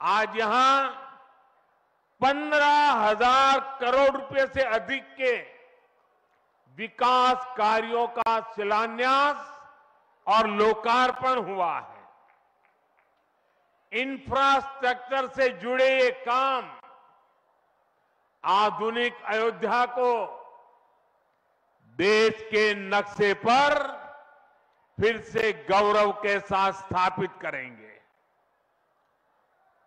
आज यहां 15,000 करोड़ रुपए से अधिक के विकास कार्यों का शिलान्यास और लोकार्पण हुआ है। इंफ्रास्ट्रक्चर से जुड़े ये काम आधुनिक अयोध्या को देश के नक्शे पर फिर से गौरव के साथ स्थापित करेंगे।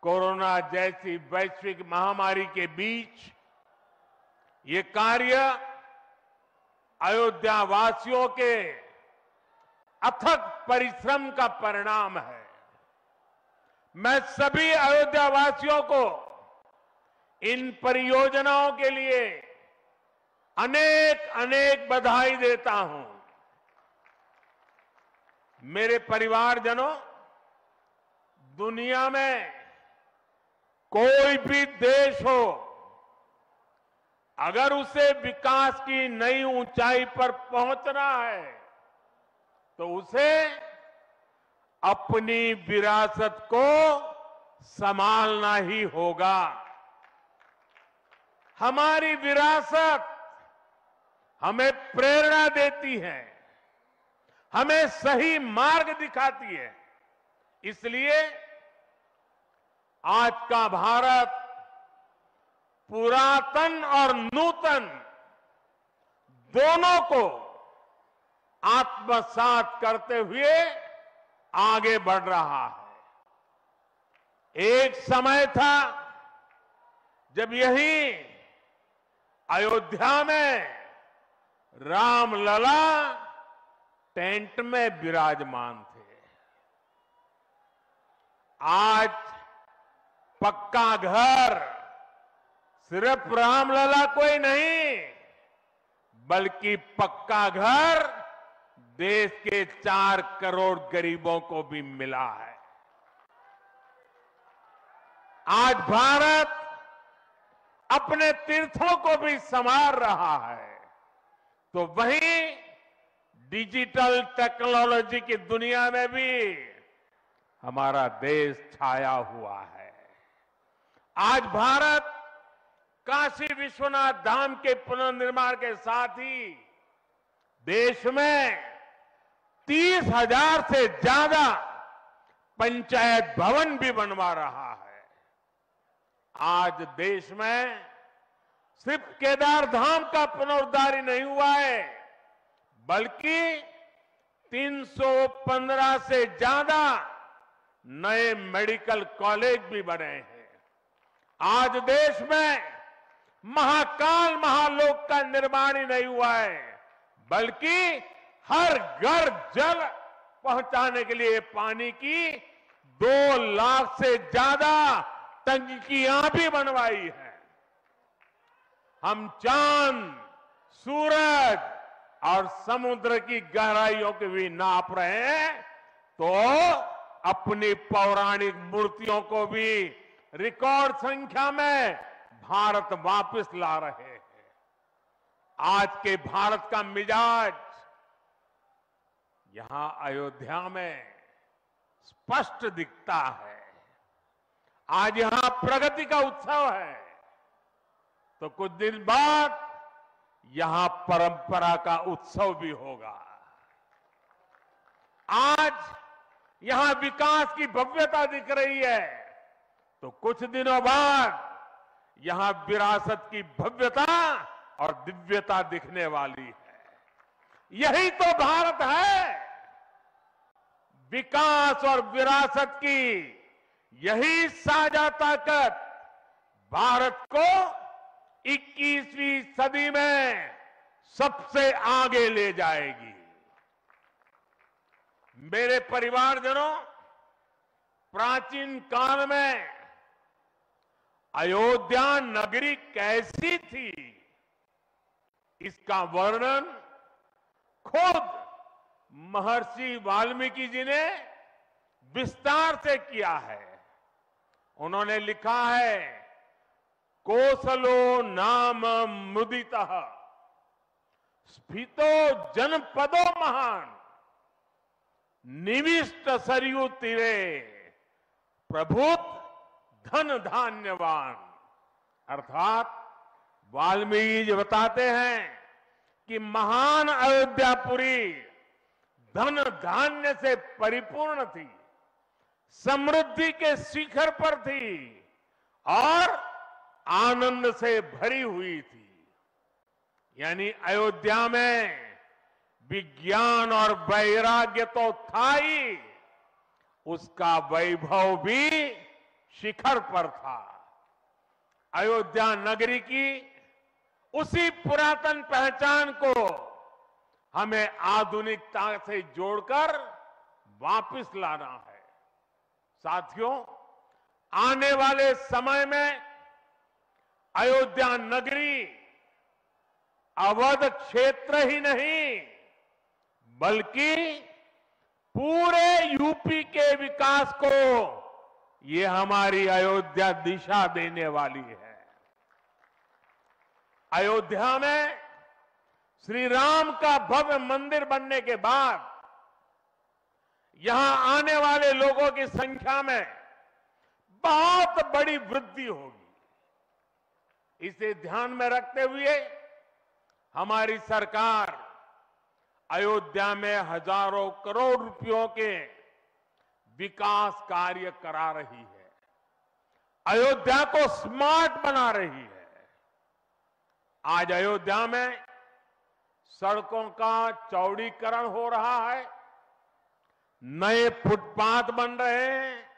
कोरोना जैसी वैश्विक महामारी के बीच ये कार्य अयोध्या वासियों के अथक परिश्रम का परिणाम है। मैं सभी अयोध्या वासियों को इन परियोजनाओं के लिए अनेक अनेक बधाई देता हूं। मेरे परिवारजनों, दुनिया में कोई भी देश हो, अगर उसे विकास की नई ऊंचाई पर पहुंचना है तो उसे अपनी विरासत को संभालना ही होगा। हमारी विरासत हमें प्रेरणा देती है, हमें सही मार्ग दिखाती है। इसलिए आज का भारत पुरातन और नूतन दोनों को आत्मसात करते हुए आगे बढ़ रहा है। एक समय था जब यही अयोध्या में रामलला टेंट में विराजमान थे। आज पक्का घर सिर्फ रामलला को ही नहीं, बल्कि पक्का घर देश के 4 करोड़ गरीबों को भी मिला है। आज भारत अपने तीर्थों को भी संवार रहा है, तो वहीं डिजिटल टेक्नोलॉजी की दुनिया में भी हमारा देश छाया हुआ है। आज भारत काशी विश्वनाथ धाम के पुनर्निर्माण के साथ ही देश में 30,000 से ज्यादा पंचायत भवन भी बनवा रहा है। आज देश में सिर्फ केदार धाम का पुनरुद्धार ही नहीं हुआ है, बल्कि 315 से ज्यादा नए मेडिकल कॉलेज भी बने हैं। आज देश में महाकाल महालोक का निर्माण ही नहीं हुआ है, बल्कि हर घर जल पहुंचाने के लिए पानी की 2 लाख से ज्यादा टंकियां भी बनवाई है। हम चांद, सूरज और समुद्र की गहराइयों की भी नाप रहे हैं, तो अपनी पौराणिक मूर्तियों को भी रिकॉर्ड संख्या में भारत वापस ला रहे हैं। आज के भारत का मिजाज यहां अयोध्या में स्पष्ट दिखता है। आज यहां प्रगति का उत्सव है, तो कुछ दिन बाद यहां परंपरा का उत्सव भी होगा। आज यहां विकास की भव्यता दिख रही है, तो कुछ दिनों बाद यहां विरासत की भव्यता और दिव्यता दिखने वाली है। यही तो भारत है। विकास और विरासत की यही साझा ताकत भारत को 21वीं सदी में सबसे आगे ले जाएगी। मेरे परिवारजनों, प्राचीन काल में अयोध्या नगरी कैसी थी, इसका वर्णन खुद महर्षि वाल्मीकि जी ने विस्तार से किया है। उन्होंने लिखा है, कोसलो नाम मुदितः स्फीतो जनपदो महान निविष्ट सरयू तीरे प्रभुत धन धान्यवान। अर्थात वाल्मीकि जी बताते हैं कि महान अयोध्यापुरी धन धान्य से परिपूर्ण थी, समृद्धि के शिखर पर थी और आनंद से भरी हुई थी। यानी अयोध्या में विज्ञान और वैराग्य तो था ही, उसका वैभव भी शिखर पर था। अयोध्या नगरी की उसी पुरातन पहचान को हमें आधुनिकता से जोड़कर वापस लाना है। साथियों, आने वाले समय में अयोध्या नगरी अवध क्षेत्र ही नहीं बल्कि पूरे यूपी के विकास को ये हमारी अयोध्या दिशा देने वाली है। अयोध्या में श्री राम का भव्य मंदिर बनने के बाद यहां आने वाले लोगों की संख्या में बहुत बड़ी वृद्धि होगी। इसे ध्यान में रखते हुए हमारी सरकार अयोध्या में हजारों करोड़ रुपयों के विकास कार्य करा रही है, अयोध्या को स्मार्ट बना रही है। आज अयोध्या में सड़कों का चौड़ीकरण हो रहा है, नए फुटपाथ बन रहे हैं,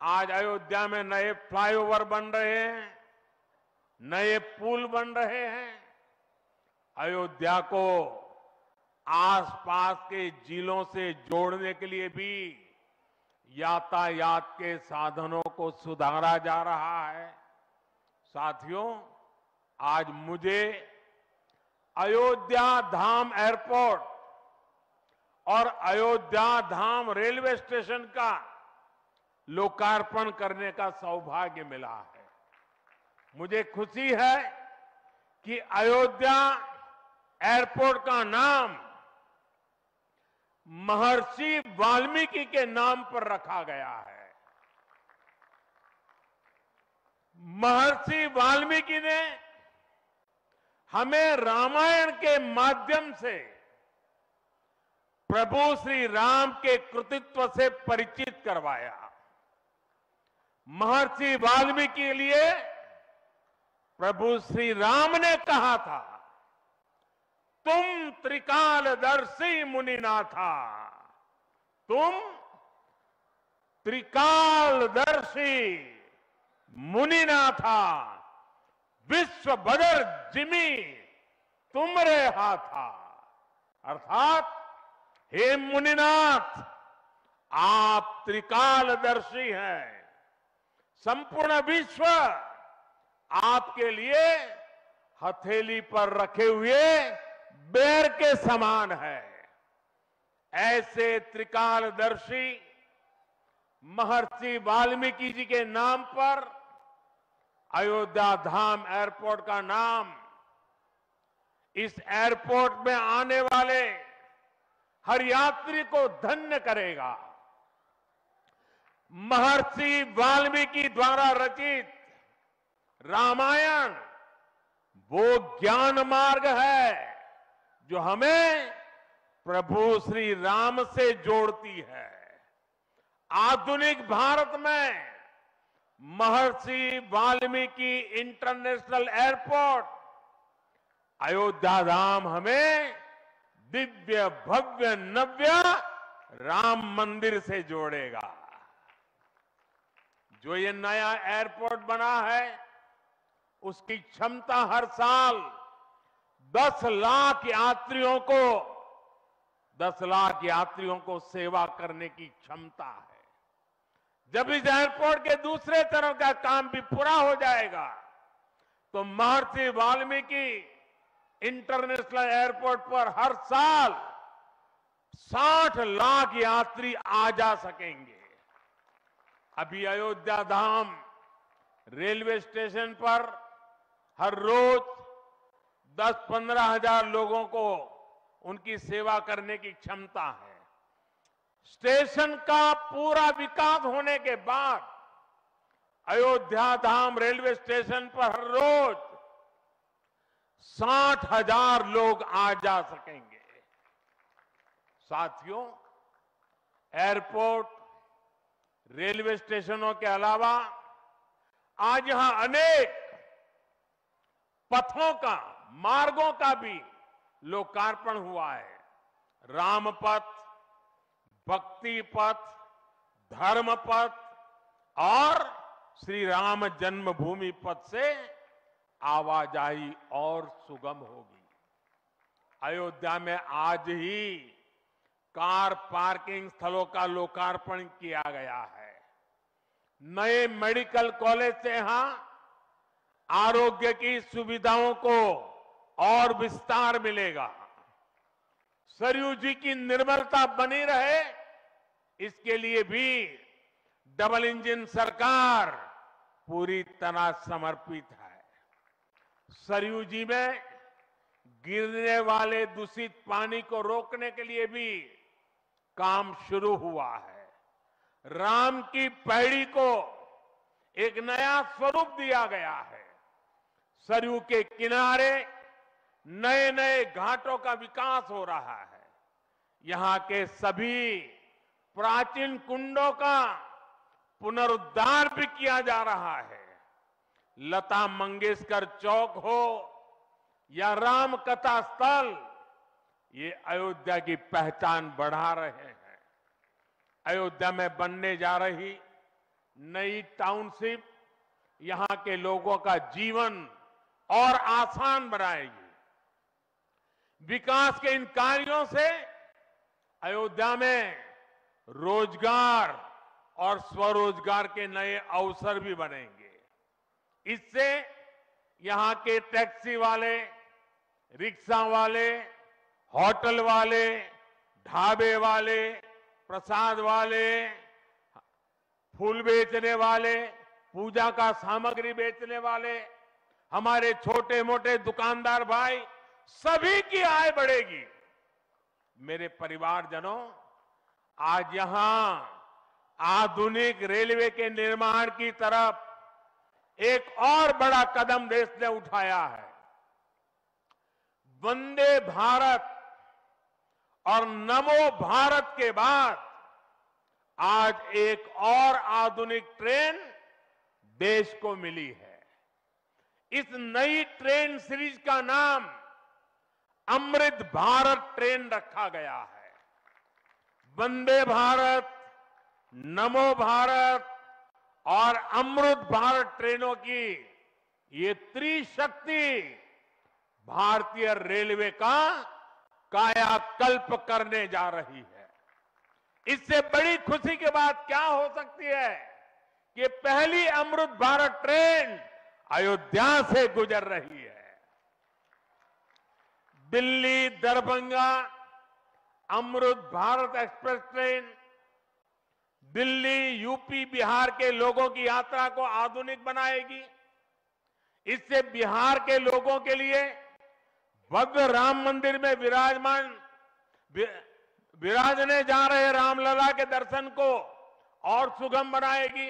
आज अयोध्या में नए फ्लाईओवर बन रहे हैं, नए पुल बन रहे हैं। अयोध्या को आसपास के जिलों से जोड़ने के लिए भी यातायात के साधनों को सुधारा जा रहा है। साथियों, आज मुझे अयोध्या धाम एयरपोर्ट और अयोध्या धाम रेलवे स्टेशन का लोकार्पण करने का सौभाग्य मिला है। मुझे खुशी है कि अयोध्या एयरपोर्ट का नाम महर्षि वाल्मीकि के नाम पर रखा गया है। महर्षि वाल्मीकि ने हमें रामायण के माध्यम से प्रभु श्री राम के कृतित्व से परिचित करवाया। महर्षि वाल्मीकि के लिए प्रभु श्री राम ने कहा था, तुम त्रिकालदर्शी मुनिनाथा, तुम त्रिकालदर्शी मुनिनाथा, विश्व बदर जिमी तुमरे हाथा। अर्थात हे मुनिनाथ, आप त्रिकालदर्शी हैं, संपूर्ण विश्व आपके लिए हथेली पर रखे हुए बेर के समान है। ऐसे त्रिकालदर्शी महर्षि वाल्मीकि जी के नाम पर अयोध्या धाम एयरपोर्ट का नाम इस एयरपोर्ट में आने वाले हर यात्री को धन्य करेगा। महर्षि वाल्मीकि द्वारा रचित रामायण वो ज्ञान मार्ग है जो हमें प्रभु श्री राम से जोड़ती है। आधुनिक भारत में महर्षि वाल्मीकि इंटरनेशनल एयरपोर्ट अयोध्या धाम हमें दिव्य भव्य नव्य राम मंदिर से जोड़ेगा। जो ये नया एयरपोर्ट बना है उसकी क्षमता हर साल 10 लाख यात्रियों को सेवा करने की क्षमता है। जब इस एयरपोर्ट के दूसरे तरफ का काम भी पूरा हो जाएगा तो महर्षि वाल्मीकि इंटरनेशनल एयरपोर्ट पर हर साल 60 लाख यात्री आ जा सकेंगे। अभी अयोध्या धाम रेलवे स्टेशन पर हर रोज 10-15 हजार लोगों को उनकी सेवा करने की क्षमता है। स्टेशन का पूरा विकास होने के बाद अयोध्या धाम रेलवे स्टेशन पर हर रोज 60,000 लोग आ जा सकेंगे। साथियों, एयरपोर्ट, रेलवे स्टेशनों के अलावा आज यहां अनेक पथों का, मार्गों का भी लोकार्पण हुआ है। राम पथ, भक्ति पथ, धर्म पथ और श्री राम जन्मभूमि पथ से आवाजाही और सुगम होगी। अयोध्या में आज ही कार पार्किंग स्थलों का लोकार्पण किया गया है। नए मेडिकल कॉलेज से यहां आरोग्य की सुविधाओं को और विस्तार मिलेगा। सरयू जी की निर्मलता बनी रहे, इसके लिए भी डबल इंजन सरकार पूरी तरह समर्पित है। सरयू जी में गिरने वाले दूषित पानी को रोकने के लिए भी काम शुरू हुआ है। राम की पैड़ी को एक नया स्वरूप दिया गया है। सरयू के किनारे नए नए घाटों का विकास हो रहा है। यहां के सभी प्राचीन कुंडों का पुनरुद्धार भी किया जा रहा है। लता मंगेशकर चौक हो या राम कथा स्थल, ये अयोध्या की पहचान बढ़ा रहे हैं। अयोध्या में बनने जा रही नई टाउनशिप यहां के लोगों का जीवन और आसान बनाएगी। विकास के इन कार्यों से अयोध्या में रोजगार और स्वरोजगार के नए अवसर भी बनेंगे। इससे यहां के टैक्सी वाले, रिक्शा वाले, होटल वाले, ढाबे वाले, प्रसाद वाले, फूल बेचने वाले, पूजा का सामग्री बेचने वाले, हमारे छोटे मोटे दुकानदार भाई, सभी की आय बढ़ेगी। मेरे परिवारजनों, आज यहां आधुनिक रेलवे के निर्माण की तरफ एक और बड़ा कदम देश ने उठाया है। वंदे भारत और नमो भारत के बाद आज एक और आधुनिक ट्रेन देश को मिली है। इस नई ट्रेन सीरीज का नाम अमृत भारत ट्रेन रखा गया है। वंदे भारत, नमो भारत और अमृत भारत ट्रेनों की ये त्रिशक्ति भारतीय रेलवे का कायाकल्प करने जा रही है। इससे बड़ी खुशी की बात क्या हो सकती है कि पहली अमृत भारत ट्रेन अयोध्या से गुजर रही है। Delhi Darbhanga Amrit Bharat express train Delhi, UP, Bihar के लोगों की यात्रा को आधुनिक बनाएगी। इससे बिहार के लोगों के लिए भव्य राम मंदिर में विराजने जा रहे रामलला के दर्शन को और सुगम बनाएगी।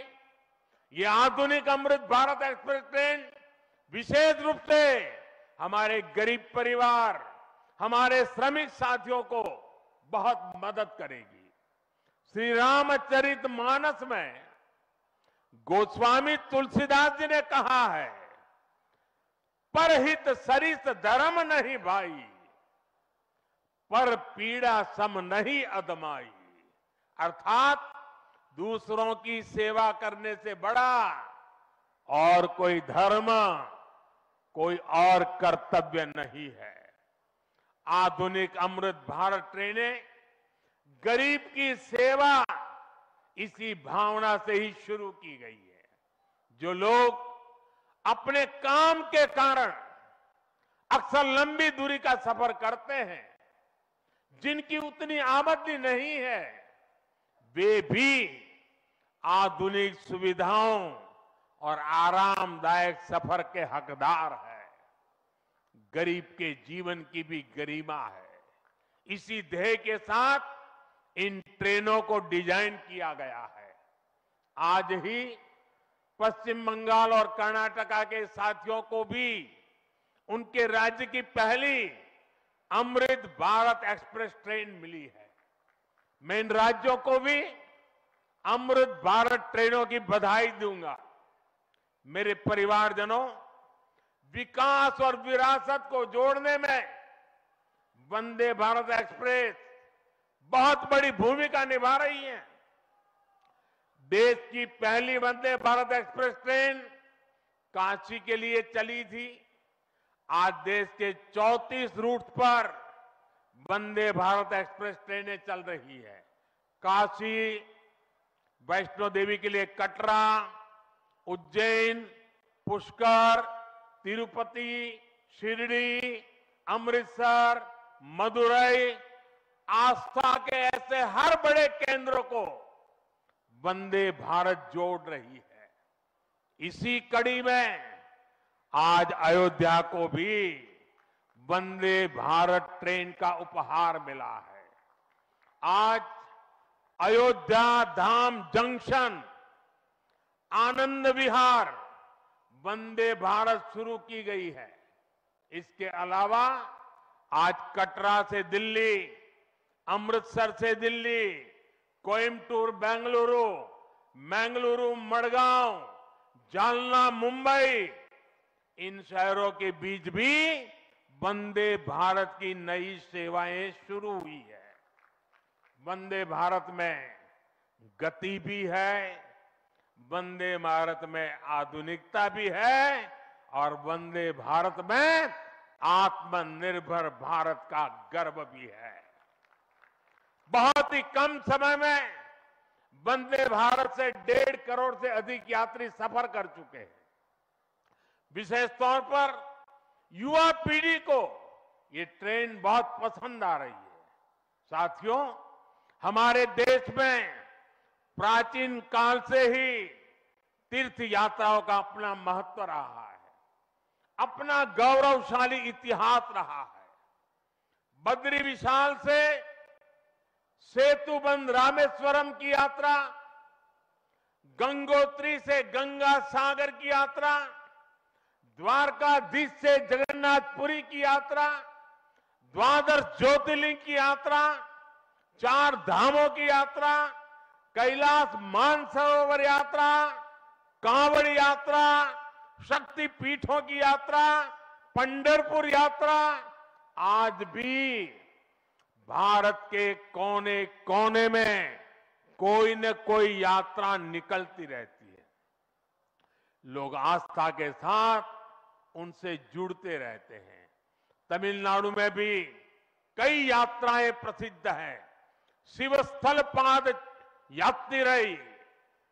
ये आधुनिक अमृत भारत एक्सप्रेस ट्रेन विशेष रूप से हमारे गरीब परिवार, हमारे श्रमिक साथियों को बहुत मदद करेगी। श्री रामचरित मानस में गोस्वामी तुलसीदास जी ने कहा है, परहित सरिस धर्म नहीं भाई, पर पीड़ा सम नहीं अदमाई। अर्थात दूसरों की सेवा करने से बड़ा और कोई धर्म, कोई और कर्तव्य नहीं है। आधुनिक अमृत भारत ट्रेनें गरीब की सेवा इसी भावना से ही शुरू की गई है। जो लोग अपने काम के कारण अक्सर लंबी दूरी का सफर करते हैं, जिनकी उतनी आमदनी नहीं है, वे भी आधुनिक सुविधाओं और आरामदायक सफर के हकदार हैं। गरीब के जीवन की भी गरिमा है। इसी ध्येय के साथ इन ट्रेनों को डिजाइन किया गया है। आज ही पश्चिम बंगाल और कर्नाटका के साथियों को भी उनके राज्य की पहली अमृत भारत एक्सप्रेस ट्रेन मिली है। मैं इन राज्यों को भी अमृत भारत ट्रेनों की बधाई दूंगा। मेरे परिवारजनों, विकास और विरासत को जोड़ने में वंदे भारत एक्सप्रेस बहुत बड़ी भूमिका निभा रही है। देश की पहली वंदे भारत एक्सप्रेस ट्रेन काशी के लिए चली थी। आज देश के 34 रूट पर वंदे भारत एक्सप्रेस ट्रेनें चल रही है। काशी, वैष्णो देवी के लिए कटरा, उज्जैन, पुष्कर, तिरुपति, शिरडी, अमृतसर, मदुरई, आस्था के ऐसे हर बड़े केंद्रों को वंदे भारत जोड़ रही है। इसी कड़ी में आज अयोध्या को भी वंदे भारत ट्रेन का उपहार मिला है। आज अयोध्या धाम जंक्शन, आनंद विहार वंदे भारत शुरू की गई है। इसके अलावा आज कटरा से दिल्ली, अमृतसर से दिल्ली, कोयम्बटूर बेंगलुरु, मंगलुरु मडगांव, जालना मुंबई, इन शहरों के बीच भी वंदे भारत की नई सेवाएं शुरू हुई है। वंदे भारत में गति भी है, वंदे भारत में आधुनिकता भी है और वंदे भारत में आत्मनिर्भर भारत का गर्व भी है। बहुत ही कम समय में वंदे भारत से 1.5 करोड़ से अधिक यात्री सफर कर चुके हैं। विशेष तौर पर युवा पीढ़ी को ये ट्रेन बहुत पसंद आ रही है। साथियों, हमारे देश में प्राचीन काल से ही तीर्थ यात्राओं का अपना महत्व रहा है, अपना गौरवशाली इतिहास रहा है। बद्री विशाल से सेतुबंध रामेश्वरम की यात्रा, गंगोत्री से गंगा सागर की यात्रा, द्वारकाधीश से जगन्नाथपुरी की यात्रा, द्वादश ज्योतिर्लिंग की यात्रा, 4 धामों की यात्रा, कैलाश मानसरोवर यात्रा, कांवड़ यात्रा, शक्ति पीठों की यात्रा, पंढरपुर यात्रा, आज भी भारत के कोने कोने में कोई न कोई यात्रा निकलती रहती है। लोग आस्था के साथ उनसे जुड़ते रहते हैं। तमिलनाडु में भी कई यात्राएं प्रसिद्ध हैं। शिवस्थल पाद यात्रिरई,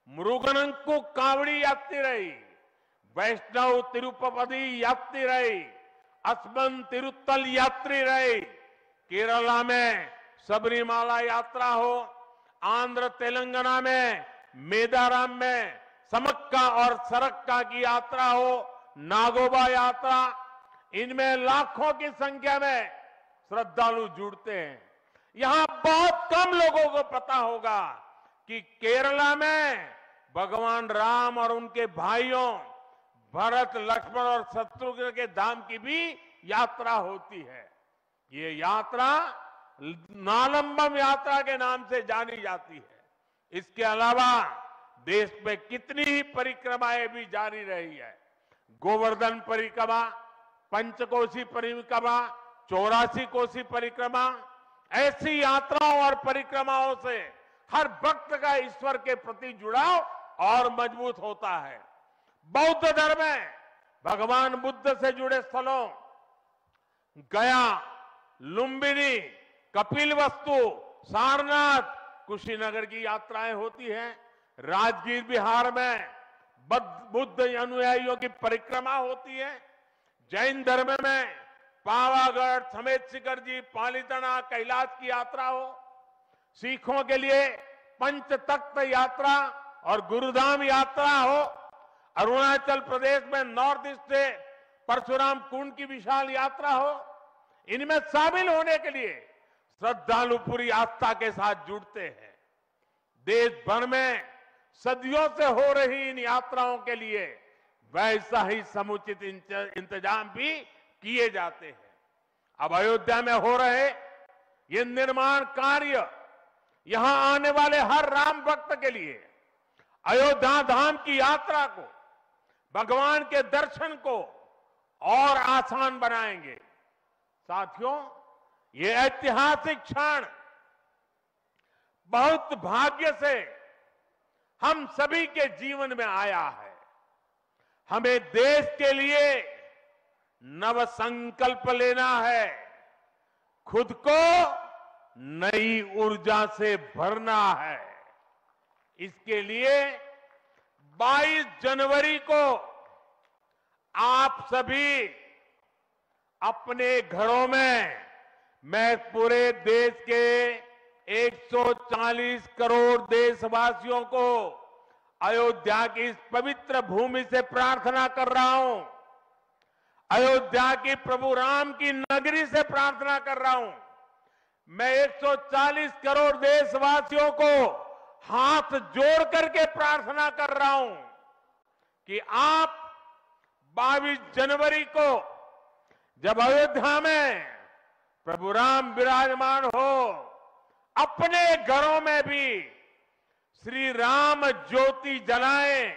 मुरुगनंकु कावड़ी यात्रिरई, वैष्णव तिरुपति यात्रिरई, अस्मन तिरुत्तल यात्रिरई, केरला में सबरीमाला यात्रा हो, आंध्र तेलंगाना में मेदाराम में समक्का और सरक्का की यात्रा हो, नागोबा यात्रा, इनमें लाखों की संख्या में श्रद्धालु जुड़ते हैं। यहां बहुत कम लोगों को पता होगा कि केरला में भगवान राम और उनके भाइयों भरत, लक्ष्मण और शत्रुघ्न के धाम की भी यात्रा होती है। ये यात्रा नालंबम यात्रा के नाम से जानी जाती है। इसके अलावा देश में कितनी ही परिक्रमाएं भी जारी रही है। गोवर्धन परिक्रमा, पंचकोशी परिक्रमा, 84 कोसी परिक्रमा, ऐसी यात्राओं और परिक्रमाओं से हर भक्त का ईश्वर के प्रति जुड़ाव और मजबूत होता है। बौद्ध धर्म में भगवान बुद्ध से जुड़े स्थलों गया, लुम्बिनी, कपिलवस्तु, सारनाथ, कुशीनगर की यात्राएं होती हैं। राजगीर बिहार में बुद्ध अनुयायियों की परिक्रमा होती है। जैन धर्म में पावागढ़, समेत शिखर जी, पालीताना, कैलाश की यात्रा हो। सिखों के लिए पंच तख्त यात्रा और गुरुधाम यात्रा हो। अरुणाचल प्रदेश में नॉर्थ ईस्ट से परशुराम कुंड की विशाल यात्रा हो। इनमें शामिल होने के लिए श्रद्धालु पूरी आस्था के साथ जुड़ते हैं। देश भर में सदियों से हो रही इन यात्राओं के लिए वैसा ही समुचित इंतजाम भी किए जाते हैं। अब अयोध्या में हो रहे ये निर्माण कार्य यहां आने वाले हर राम भक्त के लिए अयोध्या धाम की यात्रा को, भगवान के दर्शन को और आसान बनाएंगे। साथियों, ये ऐतिहासिक क्षण बहुत भाग्य से हम सभी के जीवन में आया है। हमें देश के लिए नव संकल्प लेना है, खुद को नई ऊर्जा से भरना है। इसके लिए 22 जनवरी को आप सभी अपने घरों में, मैं पूरे देश के 140 करोड़ देशवासियों को अयोध्या की इस पवित्र भूमि से प्रार्थना कर रहा हूं, अयोध्या की प्रभु राम की नगरी से प्रार्थना कर रहा हूं। मैं 140 करोड़ देशवासियों को हाथ जोड़ करके प्रार्थना कर रहा हूं कि आप 22 जनवरी को जब अयोध्या में प्रभु राम विराजमान हो, अपने घरों में भी श्री राम ज्योति जलाएं,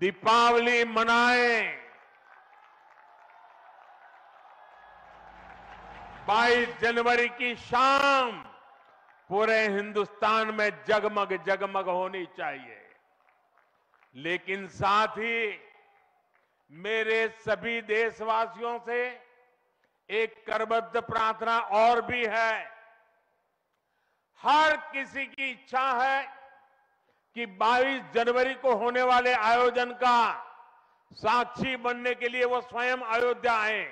दीपावली मनाएं। 22 जनवरी की शाम पूरे हिंदुस्तान में जगमग जगमग होनी चाहिए। लेकिन साथ ही मेरे सभी देशवासियों से एक करबद्ध प्रार्थना और भी है। हर किसी की इच्छा है कि 22 जनवरी को होने वाले आयोजन का साक्षी बनने के लिए वो स्वयं अयोध्या आए।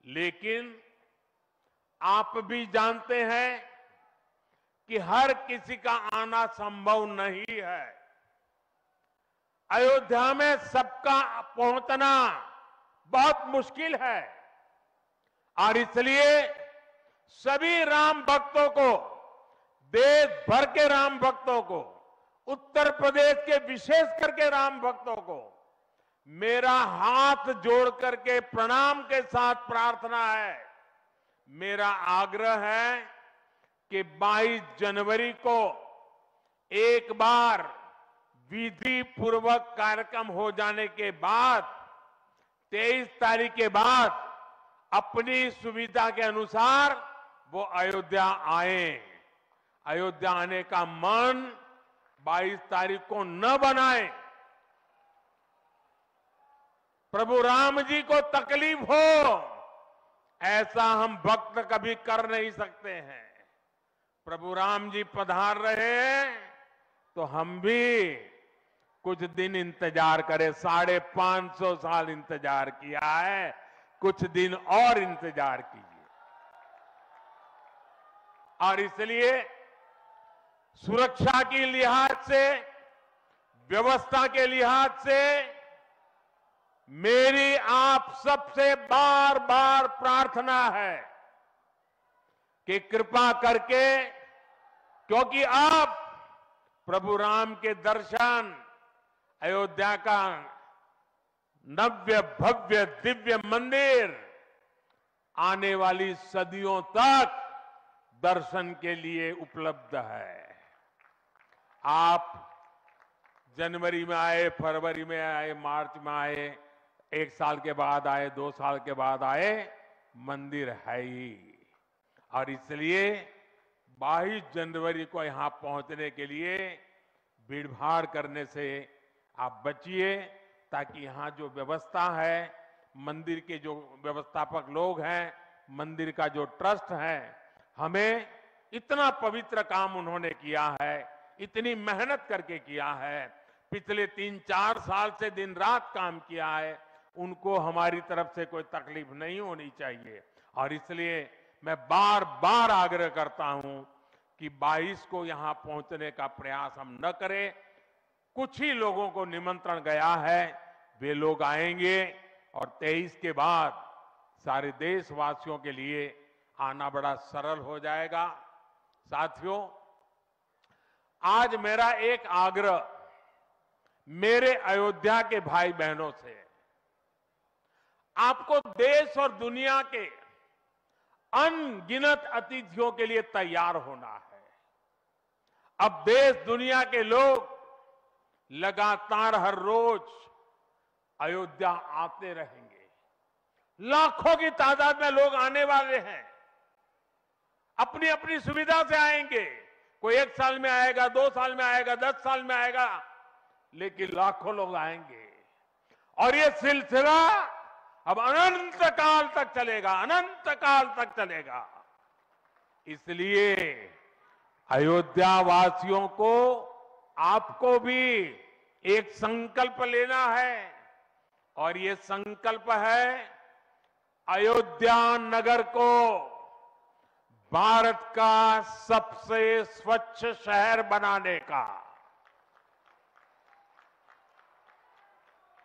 लेकिन आप भी जानते हैं कि हर किसी का आना संभव नहीं है। अयोध्या में सबका पहुंचना बहुत मुश्किल है और इसलिए सभी राम भक्तों को, देश भर के राम भक्तों को, उत्तर प्रदेश के विशेष करके राम भक्तों को मेरा हाथ जोड़ करके प्रणाम के साथ प्रार्थना है, मेरा आग्रह है कि 22 जनवरी को एक बार विधि पूर्वक कार्यक्रम हो जाने के बाद 23 तारीख के बाद अपनी सुविधा के अनुसार वो अयोध्या आए। अयोध्या आने का मन 22 तारीख को न बनाए। प्रभु राम जी को तकलीफ हो ऐसा हम भक्त कभी कर नहीं सकते हैं। प्रभु राम जी पधार रहे हैं तो हम भी कुछ दिन इंतजार करें। 550 साल इंतजार किया है, कुछ दिन और इंतजार कीजिए। और इसलिए सुरक्षा के लिहाज से, व्यवस्था के लिहाज से मेरी आप सबसे बार बार प्रार्थना है कि कृपा करके, क्योंकि आप प्रभु राम के दर्शन, अयोध्या का नव्य भव्य दिव्य मंदिर आने वाली सदियों तक दर्शन के लिए उपलब्ध है। आप जनवरी में आए, फरवरी में आए, मार्च में आए, 1 साल के बाद आए, 2 साल के बाद आए, मंदिर है ही। और इसलिए 22 जनवरी को यहां पहुंचने के लिए भीड़भाड़ करने से आप बचिए, ताकि यहां जो व्यवस्था है, मंदिर के जो व्यवस्थापक लोग हैं, मंदिर का जो ट्रस्ट है, हमें इतना पवित्र काम उन्होंने किया है, इतनी मेहनत करके किया है, पिछले 3-4 साल से दिन रात काम किया है, उनको हमारी तरफ से कोई तकलीफ नहीं होनी चाहिए। और इसलिए मैं बार बार आग्रह करता हूं कि 22 को यहां पहुंचने का प्रयास हम न करें। कुछ ही लोगों को निमंत्रण गया है, वे लोग आएंगे और 23 के बाद सारे देशवासियों के लिए आना बड़ा सरल हो जाएगा। साथियों, आज मेरा एक आग्रह मेरे अयोध्या के भाई बहनों से, आपको देश और दुनिया के अनगिनत अतिथियों के लिए तैयार होना है। अब देश दुनिया के लोग लगातार हर रोज अयोध्या आते रहेंगे। लाखों की तादाद में लोग आने वाले हैं। अपनी अपनी सुविधा से आएंगे। कोई 1 साल में आएगा, 2 साल में आएगा, 10 साल में आएगा, लेकिन लाखों लोग आएंगे। और ये सिलसिला अब अनंत काल तक चलेगा, अनंत काल तक चलेगा। इसलिए अयोध्या वासियों को, आपको भी एक संकल्प लेना है, और ये संकल्प है अयोध्या नगर को भारत का सबसे स्वच्छ शहर बनाने का।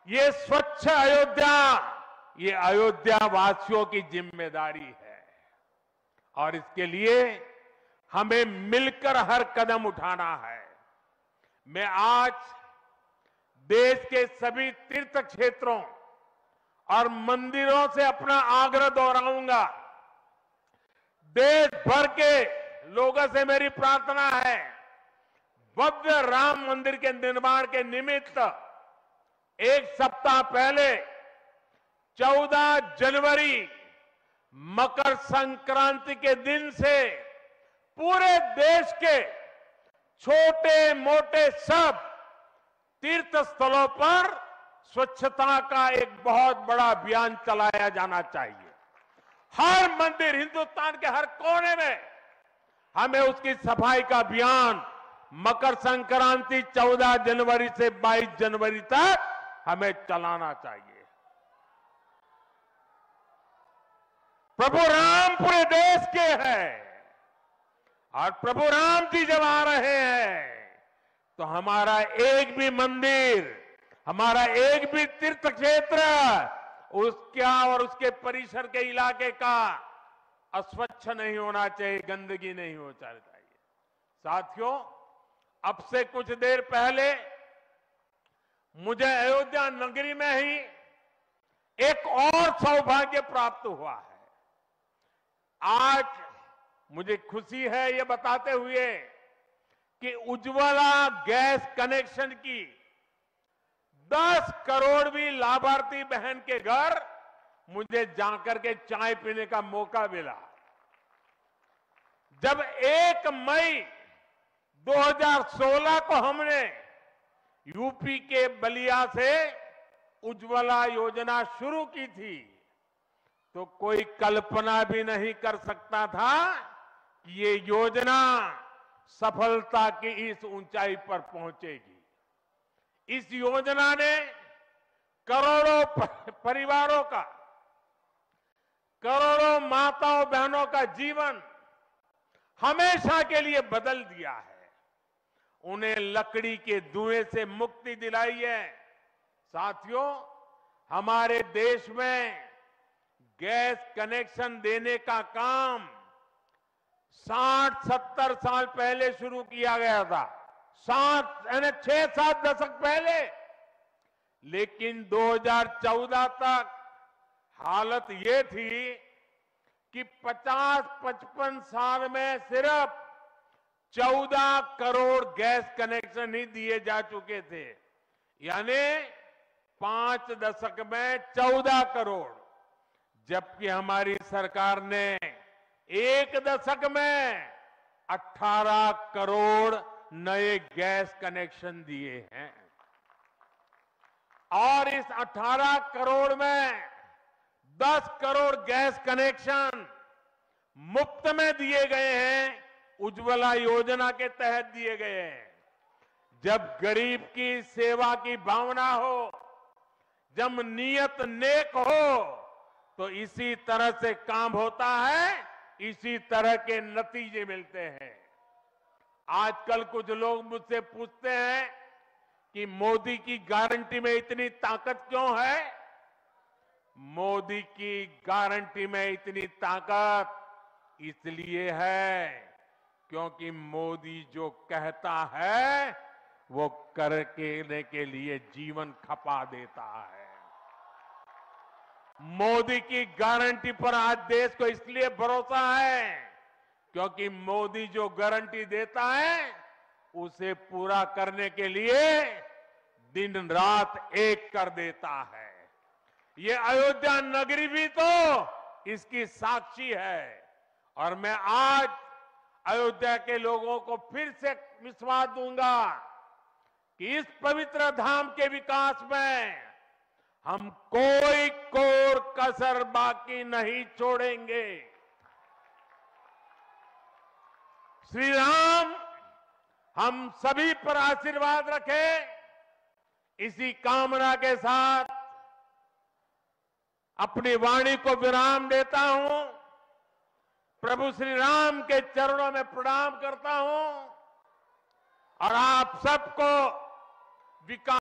ये स्वच्छ अयोध्या, ये अयोध्या वासियों की जिम्मेदारी है, और इसके लिए हमें मिलकर हर कदम उठाना है। मैं आज देश के सभी तीर्थ क्षेत्रों और मंदिरों से अपना आग्रह दोहराऊंगा। देश भर के लोगों से मेरी प्रार्थना है, भव्य राम मंदिर के निर्माण के निमित्त 1 सप्ताह पहले 14 जनवरी मकर संक्रांति के दिन से पूरे देश के छोटे मोटे सब तीर्थ स्थलों पर स्वच्छता का एक बहुत बड़ा अभियान चलाया जाना चाहिए। हर मंदिर, हिंदुस्तान के हर कोने में हमें उसकी सफाई का अभियान मकर संक्रांति 14 जनवरी से 22 जनवरी तक हमें चलाना चाहिए। प्रभु राम पूरे देश के हैं, और प्रभु राम जी जब आ रहे हैं तो हमारा एक भी मंदिर, हमारा एक भी तीर्थ क्षेत्र उसका और उसके परिसर के इलाके का अस्वच्छ नहीं होना चाहिए, गंदगी नहीं होना चाहिए। साथियों, अब से कुछ देर पहले मुझे अयोध्या नगरी में ही एक और सौभाग्य प्राप्त हुआ है। आज मुझे खुशी है ये बताते हुए कि उज्ज्वला गैस कनेक्शन की 10 करोड़वीं लाभार्थी बहन के घर मुझे जाकर के चाय पीने का मौका मिला। जब 1 मई 2016 को हमने यूपी के बलिया से उज्ज्वला योजना शुरू की थी, तो कोई कल्पना भी नहीं कर सकता था कि ये योजना सफलता की इस ऊंचाई पर पहुंचेगी। इस योजना ने करोड़ों परिवारों का, करोड़ों माताओं बहनों का जीवन हमेशा के लिए बदल दिया है। उन्हें लकड़ी के धुएं से मुक्ति दिलाई है। साथियों, हमारे देश में गैस कनेक्शन देने का काम 60-70 साल पहले शुरू किया गया था, 6-7 दशक पहले। लेकिन 2014 तक हालत ये थी कि 50-55 साल में सिर्फ 14 करोड़ गैस कनेक्शन ही दिए जा चुके थे, यानी 5 दशक में 14 करोड़, जबकि हमारी सरकार ने 1 दशक में 18 करोड़ नए गैस कनेक्शन दिए हैं। और इस 18 करोड़ में 10 करोड़ गैस कनेक्शन मुफ्त में दिए गए हैं, उज्ज्वला योजना के तहत दिए गए हैं। जब गरीब की सेवा की भावना हो, जब नीयत नेक हो, तो इसी तरह से काम होता है, इसी तरह के नतीजे मिलते हैं। आजकल कुछ लोग मुझसे पूछते हैं कि मोदी की गारंटी में इतनी ताकत क्यों है? मोदी की गारंटी में इतनी ताकत इसलिए है क्योंकि मोदी जो कहता है वो करने के लिए जीवन खपा देता है। मोदी की गारंटी पर आज देश को इसलिए भरोसा है क्योंकि मोदी जो गारंटी देता है उसे पूरा करने के लिए दिन रात एक कर देता है। ये अयोध्या नगरी भी तो इसकी साक्षी है। और मैं आज अयोध्या के लोगों को फिर से विश्वास दूंगा कि इस पवित्र धाम के विकास में हम कोई कोर कसर बाकी नहीं छोड़ेंगे। श्री राम हम सभी पर आशीर्वाद रखें, इसी कामना के साथ अपनी वाणी को विराम देता हूं। प्रभु श्री राम के चरणों में प्रणाम करता हूं और आप सबको विकास